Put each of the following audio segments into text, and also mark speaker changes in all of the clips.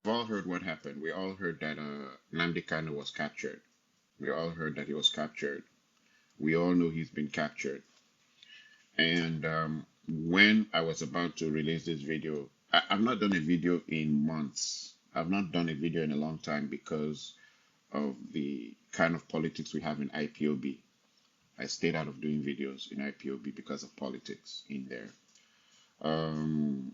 Speaker 1: We've all heard what happened. We all heard that Nnamdi Kanu was captured. We all heard that he was captured. We all know he's been captured. And when I was about to release this video, I've not done a video in months. I've not done a video in a long time because of the kind of politics we have in IPOB. I stayed out of doing videos in IPOB because of politics in there. Um,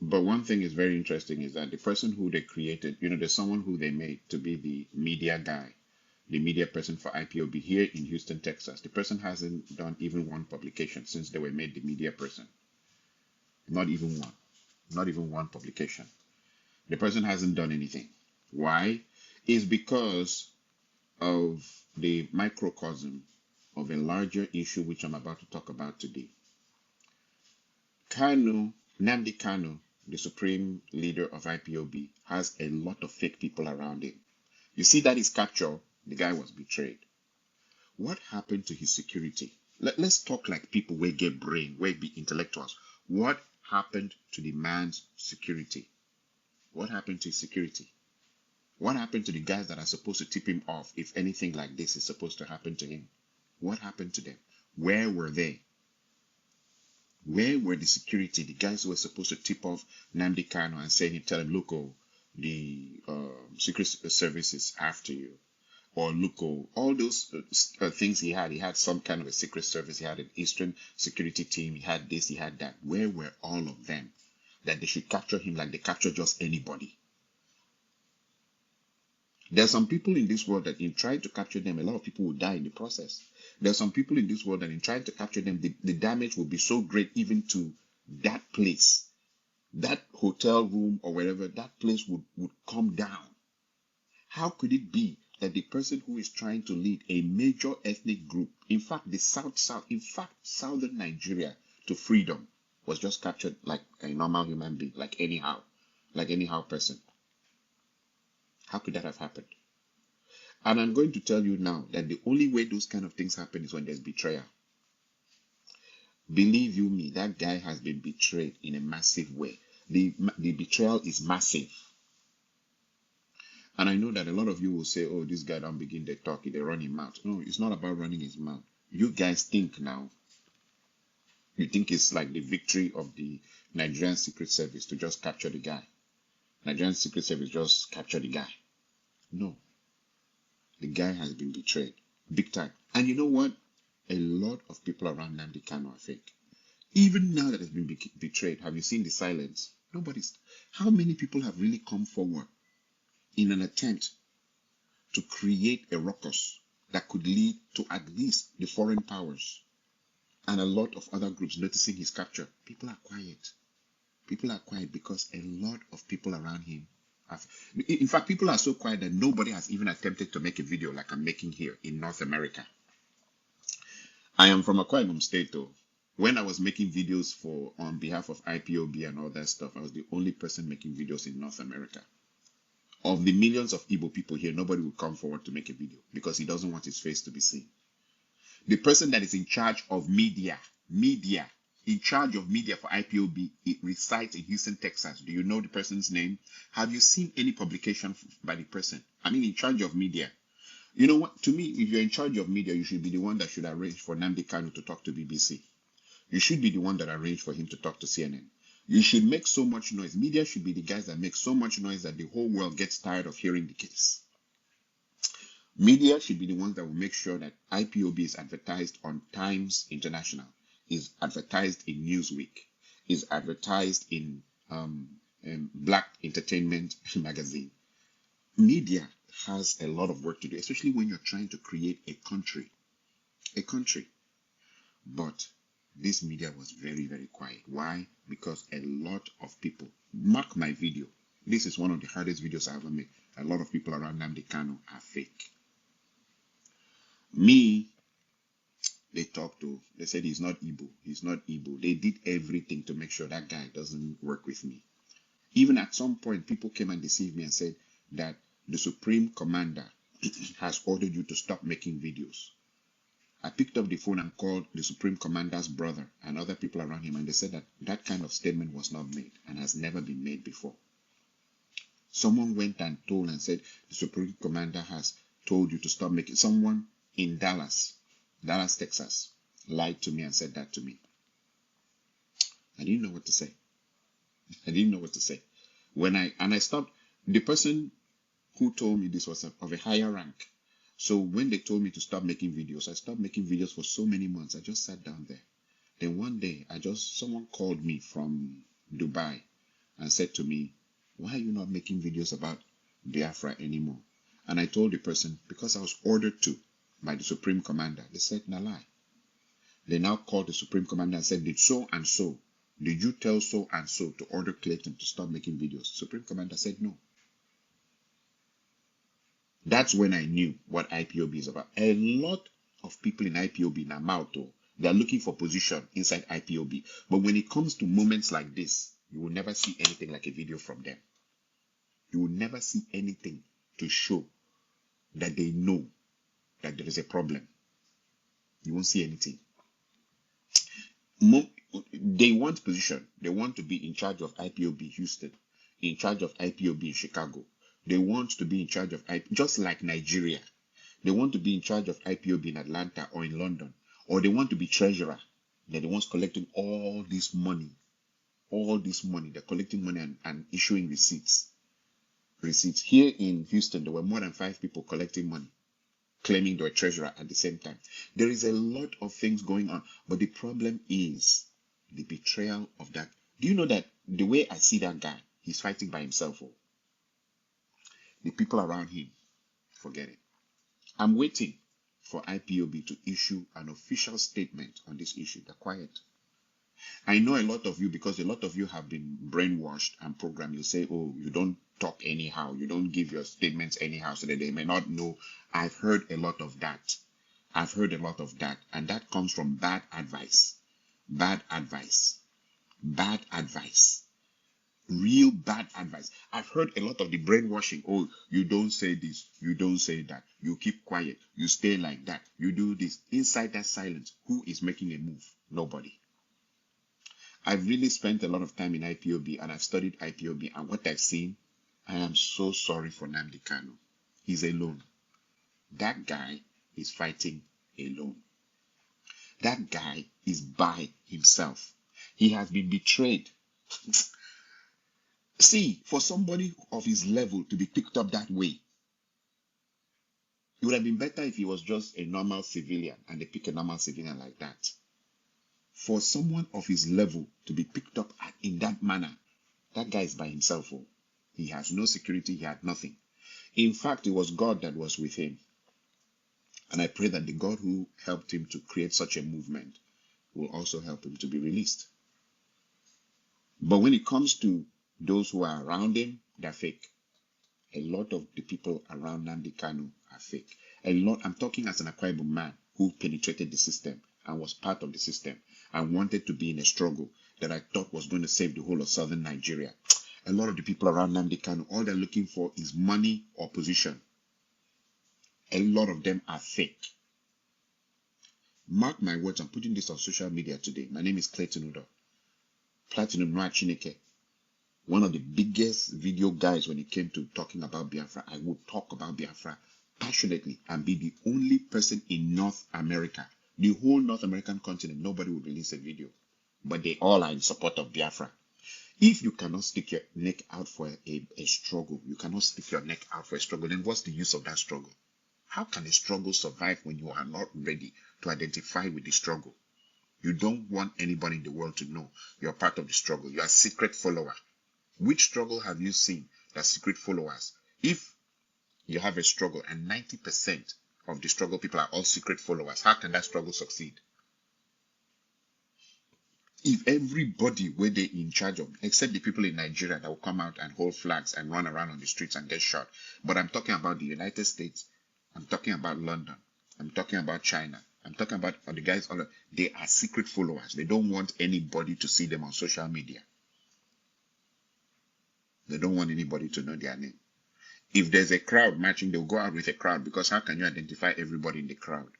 Speaker 1: but one thing is very interesting is that the person who they created, there's someone who they made to be the media guy, the media person for IPOB here in Houston, Texas. The person hasn't done even one publication since they were made the media person. Not even one. Not even one publication. The person hasn't done anything. Why? Is because of the microcosm of a larger issue which I'm about to talk about today. Nnamdi Kanu, the supreme leader of IPOB, has a lot of fake people around him. You see that his capture, the guy was betrayed. What happened to his security? Let's talk like people where get brain, where be intellectuals. What happened to the man's security? What happened to his security? What happened to the guys that are supposed to tip him off if anything like this is supposed to happen to him? What happened to them? Where were they? Where were the security, the guys who were supposed to tip off Nnamdi Kanu and say, tell him, look, oh, the secret service is after you? Or look, oh, all those things he had some kind of a secret service, he had an Eastern security team, he had this, he had that. Where were all of them? That they should capture him like they capture just anybody. There are some people in this world that in trying to capture them, a lot of people will die in the process. There are some people in this world that in trying to capture them, the damage will be so great even to that place, that hotel room or wherever, that place would come down. How could it be that the person who is trying to lead a major ethnic group, in fact, the southern Nigeria to freedom, was just captured like a normal human being, like anyhow person? How could that have happened? And I'm going to tell you now that the only way those kind of things happen is when there's betrayal. Believe you me, that guy has been betrayed in a massive way. The betrayal is massive. And I know that a lot of you will say, oh, this guy don't begin to talk, they run his mouth. No, it's not about running his mouth. You guys think now, you think it's like the victory of the Nigerian Secret Service to just capture the guy. Nigerian Secret Service just capture the guy. No. The guy has been betrayed. Big time. And you know what? A lot of people around Nnamdi Kanu are fake. Even now that has been betrayed, have you seen the silence? Nobody's. How many people have really come forward in an attempt to create a ruckus that could lead to at least the foreign powers and a lot of other groups noticing his capture? People are quiet. People are quiet because a lot of people around him have. In fact, people are so quiet that nobody has even attempted to make a video like I'm making here in North America. I am from Akwa Ibom State, though. When I was making videos on behalf of IPOB and all that stuff, I was the only person making videos in North America. Of the millions of Igbo people here, nobody will come forward to make a video because he doesn't want his face to be seen. The person that is in charge of media, in charge of media for IPOB, it resides in Houston, Texas. Do you know the person's name? Have you seen any publication by the person? I mean, in charge of media. You know what? To me, if you're in charge of media, you should be the one that should arrange for Nnamdi Kanu to talk to BBC. You should be the one that arranged for him to talk to CNN. You should make so much noise. Media should be the guys that make so much noise that the whole world gets tired of hearing the case. Media should be the ones that will make sure that IPOB is advertised on Times International, is advertised in Newsweek, is advertised in Black Entertainment magazine. Media has a lot of work to do, especially when you're trying to create a country. But this media was very, very quiet. Why? Because a lot of people, mark my video, this is one of the hardest videos I ever made. A lot of people around Nnamdi Kanu are fake. Me, they talked to, they said he's not Igbo. He's not Igbo. They did everything to make sure that guy doesn't work with me. Even at some point, people came and deceived me and said that the Supreme Commander has ordered you to stop making videos. I picked up the phone and called the Supreme Commander's brother and other people around him, and they said that that kind of statement was not made and has never been made before. Someone went and told and said, the Supreme Commander has told you to stop making. Someone in Dallas, Texas, lied to me and said that to me. I didn't know what to say. I didn't know what to say. I stopped, the person who told me this was of a higher rank. So when they told me to stop making videos, I stopped making videos for so many months. I just sat down there. Then one day, someone called me from Dubai and said to me, why are you not making videos about Biafra anymore? And I told the person, because I was ordered to by the Supreme Commander. They said, no lie. They now called the Supreme Commander and said, did so and so, did you tell so and so to order Clayton to stop making videos? Supreme Commander said no. That's when I knew what IPOB is about. A lot of people in IPOB now, they are looking for position inside IPOB. But when it comes to moments like this, you will never see anything like a video from them. You will never see anything to show that they know that there is a problem. You won't see anything. They want position. They want to be in charge of IPOB Houston, in charge of IPOB in Chicago. They want to be in charge of just like Nigeria. They want to be in charge of IPOB in Atlanta or in London, or they want to be treasurer. They're the ones collecting all this money. All this money. They're collecting money and issuing receipts. Here in Houston, there were more than 5 people collecting money, claiming they were treasurer at the same time. There is a lot of things going on, but the problem is the betrayal of that. Do you know that the way I see that guy, he's fighting by himself? The people around him, forget it. I'm waiting for IPOB to issue an official statement on this issue. They're quiet. I know a lot of you, because a lot of you have been brainwashed and programmed. You say, oh, you don't talk anyhow. You don't give your statements anyhow so that they may not know. I've heard a lot of that. And that comes from bad advice. Bad advice. Real bad advice. I've heard a lot of the brainwashing. Oh, you don't say this, you don't say that, you keep quiet, you stay like that, you do this. Inside that silence, who is making a move? Nobody. I've really spent a lot of time in IPOB, and I've studied IPOB, and what I've seen, I am so sorry for Nnamdi Kanu. He's alone. That guy is fighting alone. That guy is by himself. He has been betrayed. See, for somebody of his level to be picked up that way, it would have been better if he was just a normal civilian and they pick a normal civilian like that. For someone of his level to be picked up in that manner, that guy is by himself. He has no security, he had nothing. In fact, it was God that was with him. And I pray that the God who helped him to create such a movement will also help him to be released. But when it comes to those who are around him, they're fake. A lot of the people around Nnamdi Kanu are fake. I'm talking as an Akwa Ibom man who penetrated the system and was part of the system and wanted to be in a struggle that I thought was going to save the whole of southern Nigeria. A lot of the people around Nnamdi Kanu, all they're looking for is money or position. A lot of them are fake. Mark my words, I'm putting this on social media today. My name is Clayton Udo. Platinum Noah Chineke. One of the biggest video guys when it came to talking about Biafra. I would talk about Biafra passionately and be the only person in North America, the whole North American continent, nobody would release a video. But they all are in support of Biafra. If you cannot stick your neck out for a struggle, you cannot stick your neck out for a struggle, then what's the use of that struggle? How can a struggle survive when you are not ready to identify with the struggle? You don't want anybody in the world to know you're part of the struggle. You're a secret follower. Which struggle have you seen that secret followers? If you have a struggle and 90% of the struggle people are all secret followers, how can that struggle succeed? If everybody were they in charge of, except the people in Nigeria that will come out and hold flags and run around on the streets and get shot. But I'm talking about the United States. I'm talking about London. I'm talking about China. I'm talking about the guys, they are secret followers. They don't want anybody to see them on social media. They don't want anybody to know their name. If there's a crowd marching, they'll go out with a crowd, because how can you identify everybody in the crowd?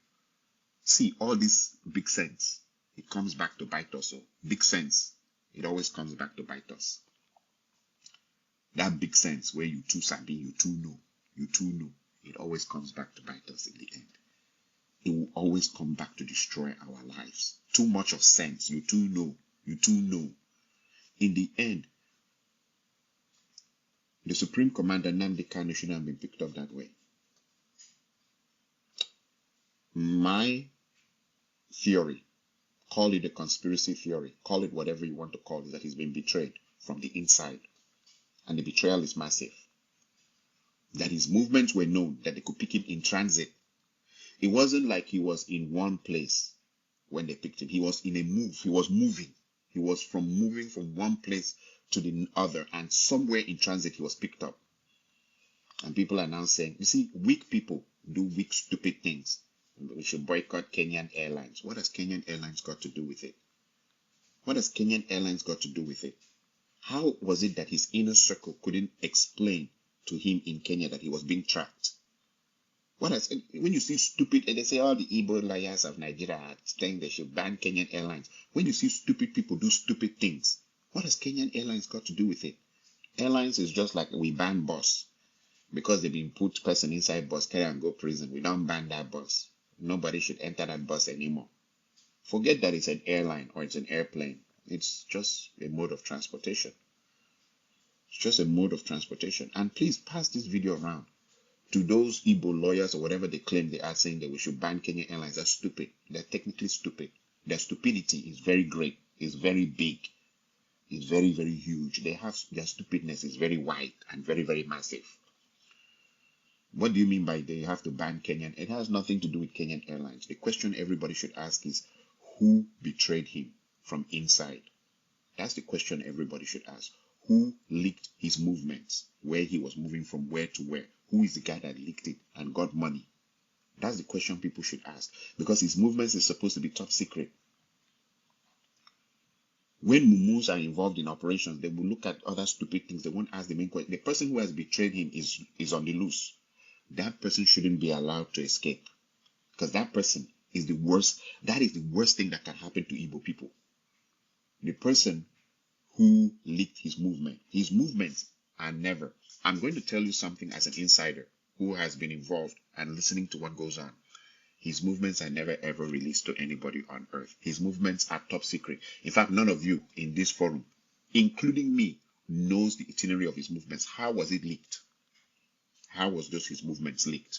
Speaker 1: See, all this big sense, it comes back to bite us. So big sense, it always comes back to bite us. That big sense where you too sabi, you too know, it always comes back to bite us in the end. It will always come back to destroy our lives. Too much of sense, you too know. In the end, the Supreme Commander Nnamdi Kanu shouldn't have been picked up that way. My theory, call it a conspiracy theory, call it whatever you want to call it, that he's been betrayed from the inside. And the betrayal is massive. That his movements were known, that they could pick him in transit. It wasn't like he was in one place when they picked him. He was in a move. He was moving. He was moving from one place to the other. And somewhere in transit, he was picked up. And people are now saying, you see, weak people do weak, stupid things. We should boycott Kenyan Airlines. What has Kenyan Airlines got to do with it? What has Kenyan Airlines got to do with it? How was it that his inner circle couldn't explain to him in Kenya that he was being tracked? When you see stupid, and they say all the Igbo lawyers of Nigeria are saying they should ban Kenyan Airlines. When you see stupid people do stupid things, what has Kenyan Airlines got to do with it? Airlines is just like we ban bus. Because they've been put person inside bus, carry and go prison. We don't ban that bus. Nobody should enter that bus anymore. Forget that it's an airline or it's an airplane. It's just a mode of transportation. It's just a mode of transportation. And please pass this video around to those Igbo lawyers or whatever they claim they are, saying that we should ban Kenyan Airlines. That's stupid. They're technically stupid. Their stupidity is very great. It's very big. It's very, very huge. Their stupidness is very wide and very, very massive. What do you mean by they have to ban Kenyan? It has nothing to do with Kenyan Airlines. The question everybody should ask is, who betrayed him from inside? That's the question everybody should ask. Who leaked his movements? Where he was moving from where to where? Who is the guy that leaked it and got money? That's the question people should ask. Because his movements is supposed to be top secret. When mumus are involved in operations, they will look at other stupid things. They won't ask the main question. The person who has betrayed him is on the loose. That person shouldn't be allowed to escape, because that person is the worst. That is the worst thing that can happen to Igbo people. The person who leaked his movements are never. I'm going to tell you something as an insider who has been involved and listening to what goes on. His movements are never ever released to anybody on earth. His movements are top secret. In fact, none of you in this forum, including me, knows the itinerary of his movements. How was it leaked? How was his movements leaked?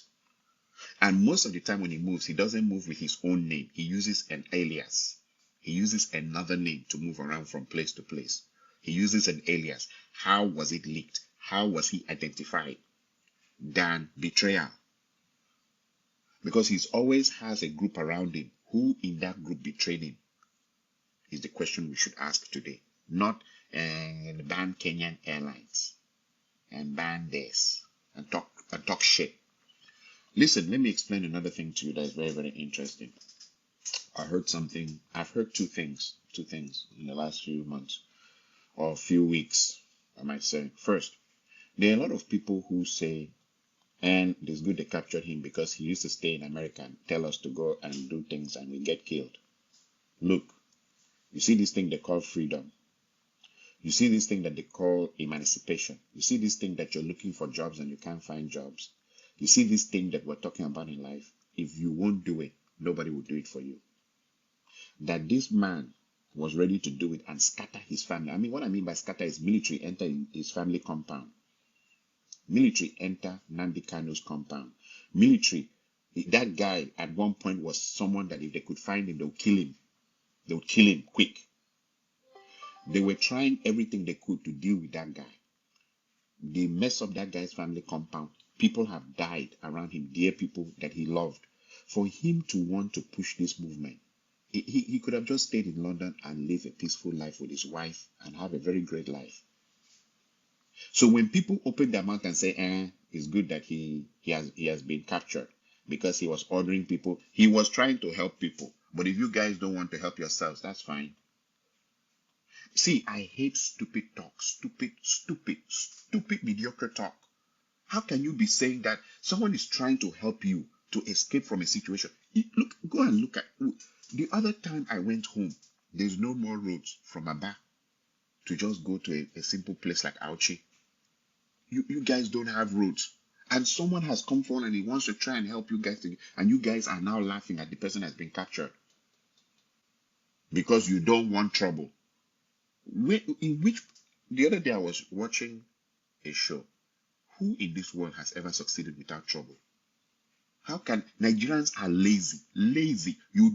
Speaker 1: And most of the time when he moves, he doesn't move with his own name. He uses an alias. He uses another name to move around from place to place. He uses an alias. How was it leaked? How was he identified? Dan Betrayal. Because he always has a group around him. Who in that group betrayed him? Is the question we should ask today. Not ban Kenyan Airlines and ban this. And talk shit. Listen, let me explain another thing to you that is very, very interesting. I've heard two things in the last few months or few weeks, I might say. First, there are a lot of people who say, and it's good they captured him because he used to stay in America and tell us to go and do things and we get killed. Look, you see this thing they call freedom. You see this thing that they call emancipation. You see this thing that you're looking for jobs and you can't find jobs. You see this thing that we're talking about in life. If you won't do it, nobody will do it for you. That this man was ready to do it and scatter his family. I mean, what I mean by scatter is military enter his family compound. Military enter Nnamdi Kanu's compound. Military, that guy at one point was someone that if they could find him, they would kill him. They would kill him quick. They were trying everything they could to deal with that guy. They messed up that guy's family compound. People have died around him, dear people that he loved. For him to want to push this movement, he could have just stayed in London and live a peaceful life with his wife and have a very great life. So when people open their mouth and say, it's good that he has been captured because he was ordering people, he was trying to help people. But if you guys don't want to help yourselves, that's fine. See, I hate stupid talk, stupid, mediocre talk. How can you be saying that someone is trying to help you to escape from a situation? Look, go and look at, the other time I went home, there's no more roads from Aba to just go to a simple place like Auchi. You guys don't have roads. And someone has come forward and he wants to try and help you guys, and you guys are now laughing at the person that's been captured because you don't want trouble. In which the other day I was watching a show. Who in this world has ever succeeded without trouble? How can Nigerians are lazy? Lazy. You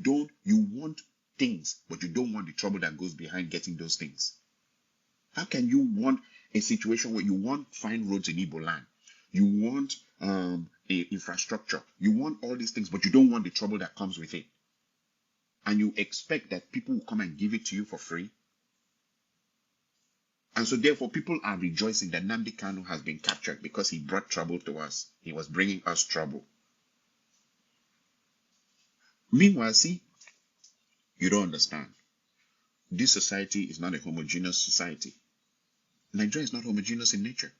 Speaker 1: want things, but you don't want the trouble that goes behind getting those things. How can you want a situation where you want fine roads in Igbo land? You want infrastructure. You want all these things, but you don't want the trouble that comes with it. And you expect that people will come and give it to you for free. And so therefore people are rejoicing that Nnamdi Kanu has been captured because he brought trouble to us. He was bringing us trouble. Meanwhile, see, you don't understand. This society is not a homogeneous society. Nigeria is not homogeneous in nature.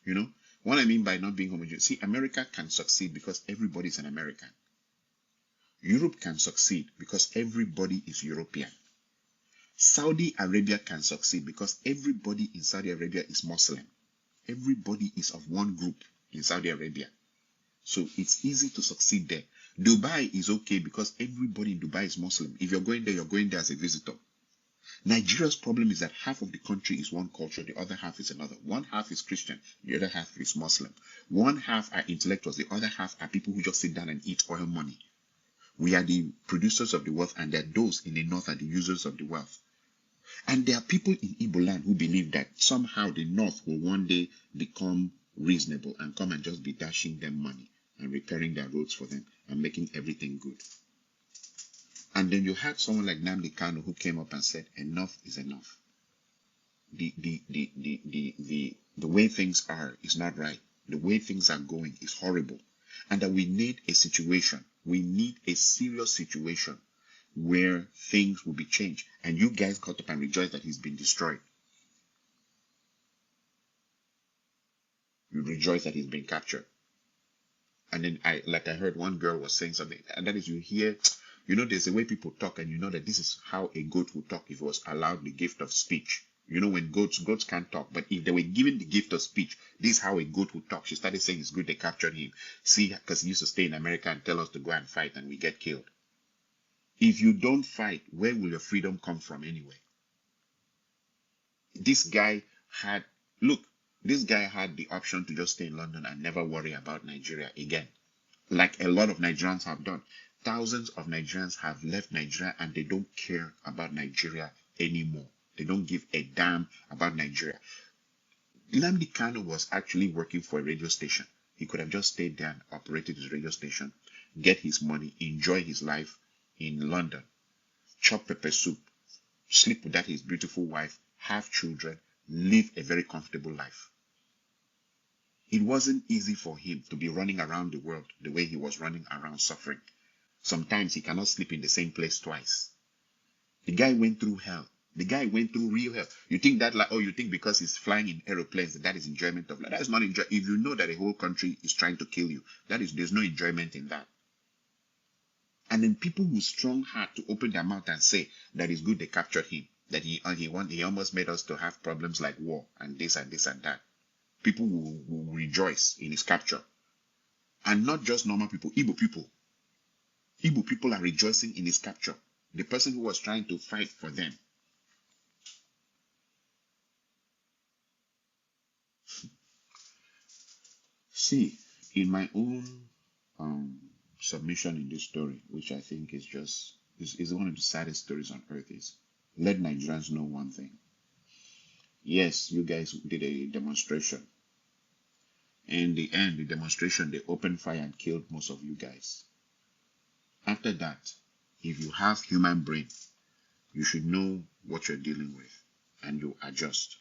Speaker 1: You know, what I mean by not being homogeneous, see, America can succeed because everybody is an American. Europe can succeed because everybody is European. Saudi Arabia can succeed because everybody in Saudi Arabia is Muslim. Everybody is of one group in Saudi Arabia. So it's easy to succeed there. Dubai is okay because everybody in Dubai is Muslim. If you're going there as a visitor. Nigeria's problem is that half of the country is one culture, the other half is another. One half is Christian, the other half is Muslim. One half are intellectuals, the other half are people who just sit down and eat oil money. We are the producers of the wealth, and those in the north are the users of the wealth. And there are people in Igbo land who believe that somehow the north will one day become reasonable and come and just be dashing them money and repairing their roads for them and making everything good. And then you had someone like Nnamdi Kanu who came up and said, enough is enough. The way things are is not right. The way things are going is horrible. And that we need a situation. We need a serious situation where things will be changed. And you guys got up and rejoiced that he's been destroyed. You rejoice that he's been captured. And then I heard one girl was saying something, and that is, you hear, you know, there's a way people talk, and you know that this is how a goat would talk if it was allowed the gift of speech. You know, when goats can't talk, but if they were given the gift of speech, this is how a goat would talk. She started saying it's good they captured him. See, because he used to stay in America and tell us to go and fight, and we get killed. If you don't fight, where will your freedom come from anyway? This guy had the option to just stay in London and never worry about Nigeria again, like a lot of Nigerians have done. Thousands of Nigerians have left Nigeria and they don't care about Nigeria anymore. They don't give a damn about Nigeria. Nnamdi Kanu was actually working for a radio station. He could have just stayed there and operated his radio station, get his money, enjoy his life in London, chop pepper soup, sleep with his beautiful wife, have children, live a very comfortable life. It wasn't easy for him to be running around the world the way he was running around, suffering. Sometimes he cannot sleep in the same place twice. The guy went through hell. The guy went through real hell. You think that, like, oh, you think because he's flying in aeroplanes that is enjoyment of life? That is not enjoy. If you know that a whole country is trying to kill you, there's no enjoyment in that. And then people with strong heart to open their mouth and say that it's good they captured him, that he almost made us to have problems like war and this and this and that. People will rejoice in his capture. And not just normal people, Igbo people. Igbo people are rejoicing in his capture. The person who was trying to fight for them. See, in my own submission in this story, which I think is one of the saddest stories on earth, is let Nigerians know one thing. Yes, you guys did a demonstration. In the end, the demonstration, they opened fire and killed most of you guys. After that, if you have human brain, you should know what you're dealing with and you adjust.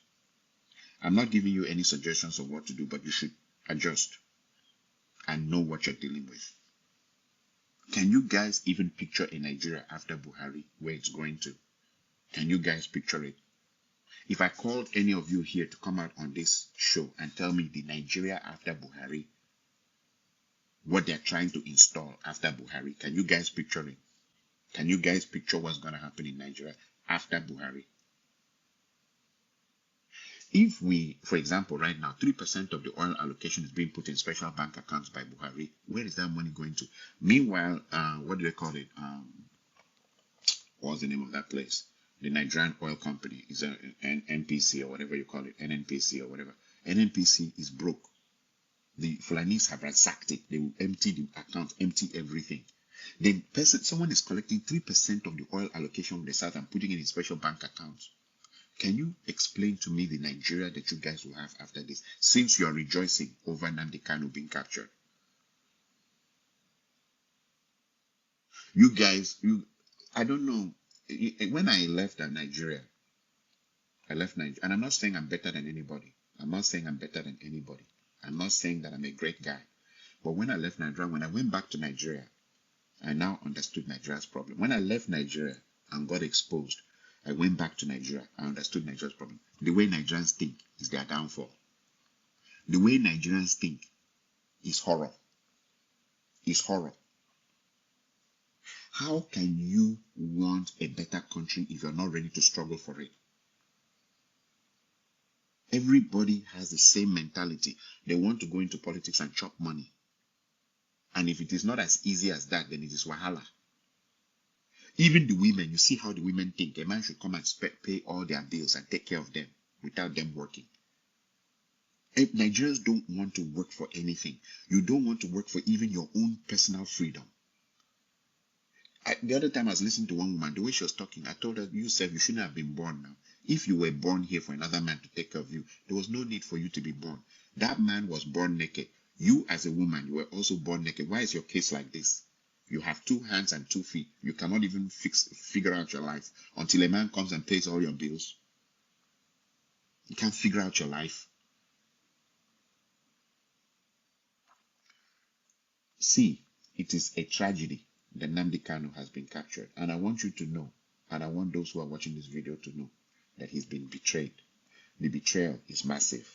Speaker 1: I'm not giving you any suggestions of what to do, but you should adjust and know what you're dealing with. Can you guys even picture a Nigeria after Buhari, where it's going to? Can you guys picture it? If I called any of you here to come out on this show and tell me the Nigeria after Buhari, what they're trying to install after Buhari, can you guys picture it? Can you guys picture what's going to happen in Nigeria after Buhari? If we, for example, right now, 3% of the oil allocation is being put in special bank accounts by Buhari, where is that money going to? Meanwhile, what do they call it? What's the name of that place? The Nigerian oil company is an NPC or whatever you call it, NNPC or whatever. NNPC is broke. The Fulanis have ransacked it. They will empty the account, empty everything. Then someone is collecting 3% of the oil allocation from the south and putting it in special bank accounts. Can you explain to me the Nigeria that you guys will have after this, since you are rejoicing over Nnamdi Kanu being captured? You guys, I don't know. When I left Nigeria, and I'm not saying I'm better than anybody. I'm not saying I'm better than anybody. I'm not saying that I'm a great guy. But when I left Nigeria, when I went back to Nigeria, I now understood Nigeria's problem. When I left Nigeria and got exposed, I went back to Nigeria. I understood Nigeria's problem. The way Nigerians think is their downfall. The way Nigerians think is horror. Is horror. How can you want a better country if you're not ready to struggle for it? Everybody has the same mentality. They want to go into politics and chop money. And if it is not as easy as that, then it is wahala. Even the women, you see how the women think. A man should come and pay all their bills and take care of them without them working. Nigerians don't want to work for anything. You don't want to work for even your own personal freedom. The other time I was listening to one woman, the way she was talking, I told her, you said you shouldn't have been born now. If you were born here for another man to take care of you, there was no need for you to be born. That man was born naked. You as a woman, you were also born naked. Why is your case like this? You have 2 hands and 2 feet. You cannot even figure out your life until a man comes and pays all your bills. You can't figure out your life. See, it is a tragedy that Nnamdi Kanu has been captured. And I want you to know, and I want those who are watching this video to know, that he's been betrayed. The betrayal is massive.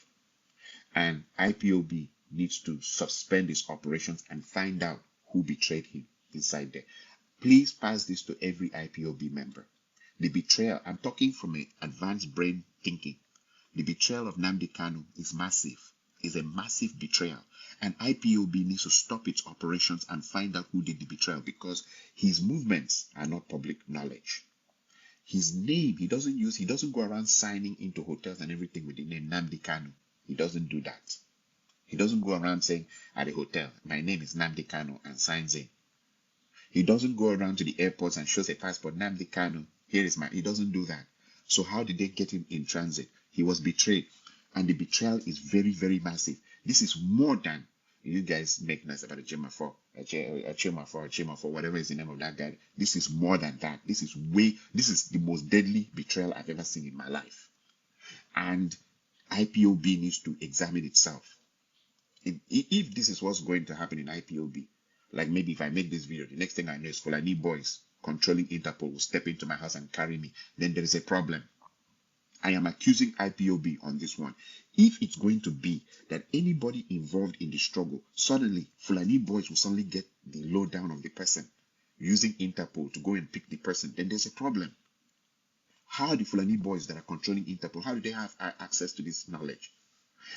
Speaker 1: And IPOB needs to suspend its operations and find out who betrayed him inside there. Please pass this to every IPOB member. The betrayal, I'm talking from an advanced brain thinking. The betrayal of Nnamdi Kanu is massive. It's a massive betrayal. And IPOB needs to stop its operations and find out who did the betrayal, because his movements are not public knowledge. His name, he doesn't go around signing into hotels and everything with the name Nnamdi Kanu. He doesn't do that. He doesn't go around saying at a hotel, my name is Nnamdi Kanu, and signs in. He doesn't go around to the airports and shows a passport, Nnamdi Kanu, here is he doesn't do that. So how did they get him in transit? He was betrayed. And the betrayal is very, very massive. This is more than, you guys make nice about a Chemafor, whatever is the name of that guy. This is more than that. This is the most deadly betrayal I've ever seen in my life. And IPOB needs to examine itself. If this is what's going to happen in IPOB, like maybe if I make this video, the next thing I know is Fulani boys controlling Interpol will step into my house and carry me, then there is a problem. I am accusing IPOB on this one. If it's going to be that anybody involved in the struggle, suddenly Fulani boys will suddenly get the lowdown of the person using Interpol to go and pick the person, then there's a problem. How are the Fulani boys that are controlling Interpol, how do they have access to this knowledge?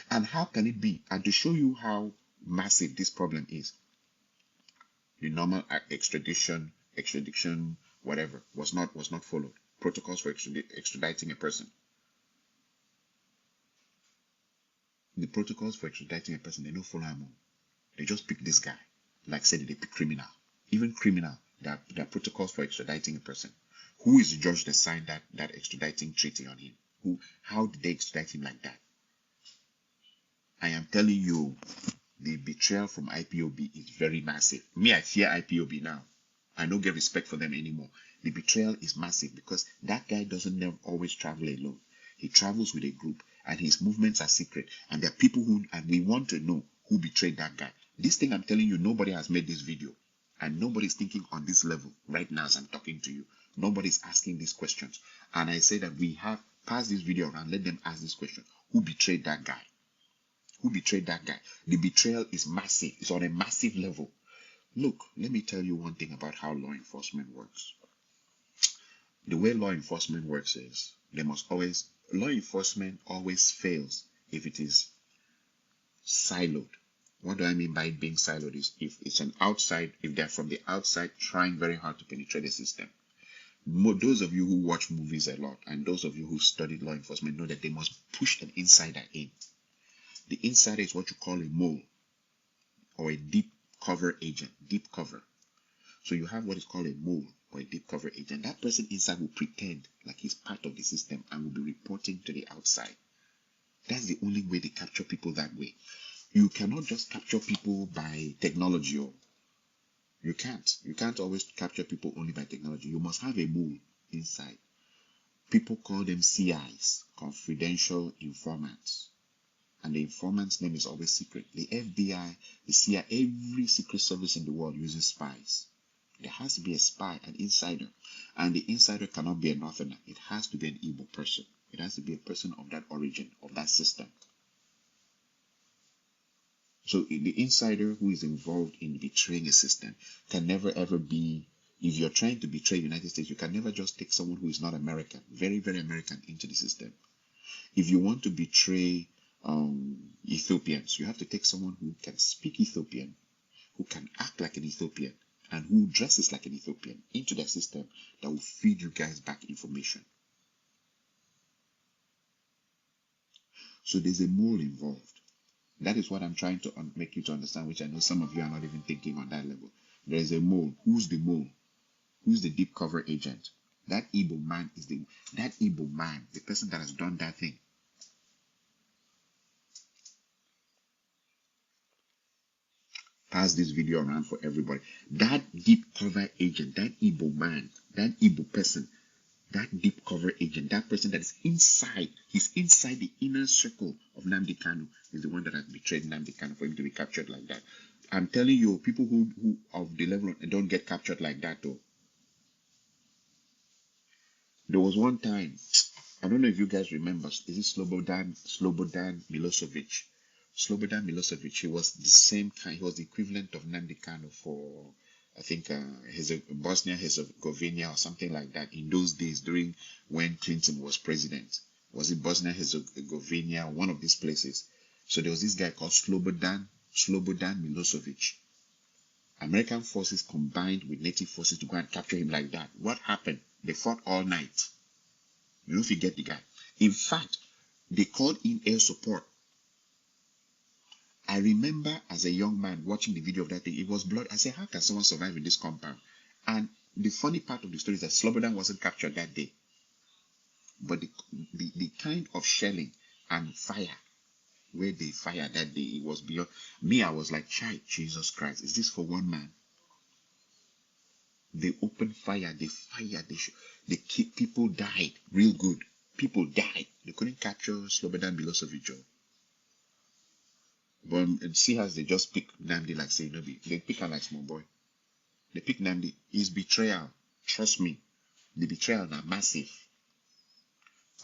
Speaker 1: And how can it be? And to show you how massive this problem is, the normal extradition, whatever, was not followed. Protocols for extraditing a person. The protocols for extraditing a person, they don't follow them. They just pick this guy. Like said, they pick criminal. Even criminal, there are protocols for extraditing a person. Who is the judge that signed that extraditing treaty on him? How did they extradite him like that? I am telling you, the betrayal from IPOB is very massive. Me, I fear IPOB now. I don't get respect for them anymore. The betrayal is massive because that guy doesn't always travel alone. He travels with a group and his movements are secret. And there are people and we want to know who betrayed that guy. This thing I'm telling you, nobody has made this video. And nobody's thinking on this level right now as I'm talking to you. Nobody's asking these questions. And I say that we have passed this video around. Let them ask this question. Who betrayed that guy? Who betrayed that guy? The betrayal is massive. It's on a massive level. Look, let me tell you one thing about how law enforcement works. The way law enforcement works is They must always, law enforcement always fails if it is siloed. What do I mean by it being siloed is if it's an outside, if they're from the outside trying very hard to penetrate the system. Those of you who watch movies a lot and those of you who studied law enforcement know that they must push an insider in. The insider is what you call a mole or a deep cover agent, deep cover. So you have what is called a mole or a deep cover agent. That person inside will pretend like he's part of the system and will be reporting to the outside. That's the only way they capture people that way. You cannot just capture people by technology. Or you can't. You can't always capture people only by technology. You must have a mole inside. People call them CIs, confidential informants. And the informant's name is always secret. The FBI, the CIA, every secret service in the world uses spies. There has to be a spy, an insider. And the insider cannot be a northerner. It has to be an Igbo person. It has to be a person of that origin, of that system. So the insider who is involved in betraying a system can never ever be, if you're trying to betray the United States, you can never just take someone who is not American, very, very American, into the system. If you want to betray Ethiopians, you have to take someone who can speak Ethiopian, who can act like an Ethiopian, and who dresses like an Ethiopian into their system that will feed you guys back information. So there's a mole involved. That is what I'm trying to make you to understand, which I know some of you are not even thinking on that level. There is a mole. Who's the mole? Who's the deep cover agent? That Igbo man is the person that has done that thing. Pass this video around for everybody. That deep cover agent, that Igbo man, that Igbo person, that deep cover agent, that person that is inside, he's inside the inner circle of Nnamdi Kanu, is the one that has betrayed Nnamdi Kanu for him to be captured like that. I'm telling you, people who of the level don't get captured like that though. There was one time, I don't know if you guys remember, is it Slobodan Milosevic? Slobodan Milosevic, he was the same kind, he was the equivalent of Nnamdi Kanu for, I think, Bosnia-Herzegovina or something like that in those days during when Clinton was president. Was it Bosnia-Herzegovina, one of these places? So there was this guy called Slobodan Milosevic. American forces combined with native forces to go and capture him like that. What happened? They fought all night. You know if you get the guy. In fact, they called in air support. I remember as a young man watching the video of that thing, it was blood. I said, how can someone survive in this compound? And the funny part of the story is that Slobodan wasn't captured that day. But the kind of shelling and fire where they fired that day, it was beyond me. I was like, Jesus Christ, is this for one man? They opened fire, they keep people died real good. People died. They couldn't capture Slobodan Milosevic. But see how they just pick Nnamdi like say no be. They pick her like small boy. They pick Nnamdi. It's betrayal. Trust me. The betrayal now massive.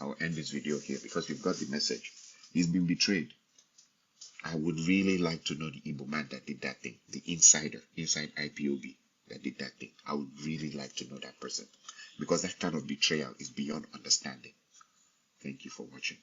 Speaker 1: I will end this video here because you've got the message. He's been betrayed. I would really like to know the Igbo man that did that thing. The insider inside IPOB that did that thing. I would really like to know that person. Because that kind of betrayal is beyond understanding. Thank you for watching.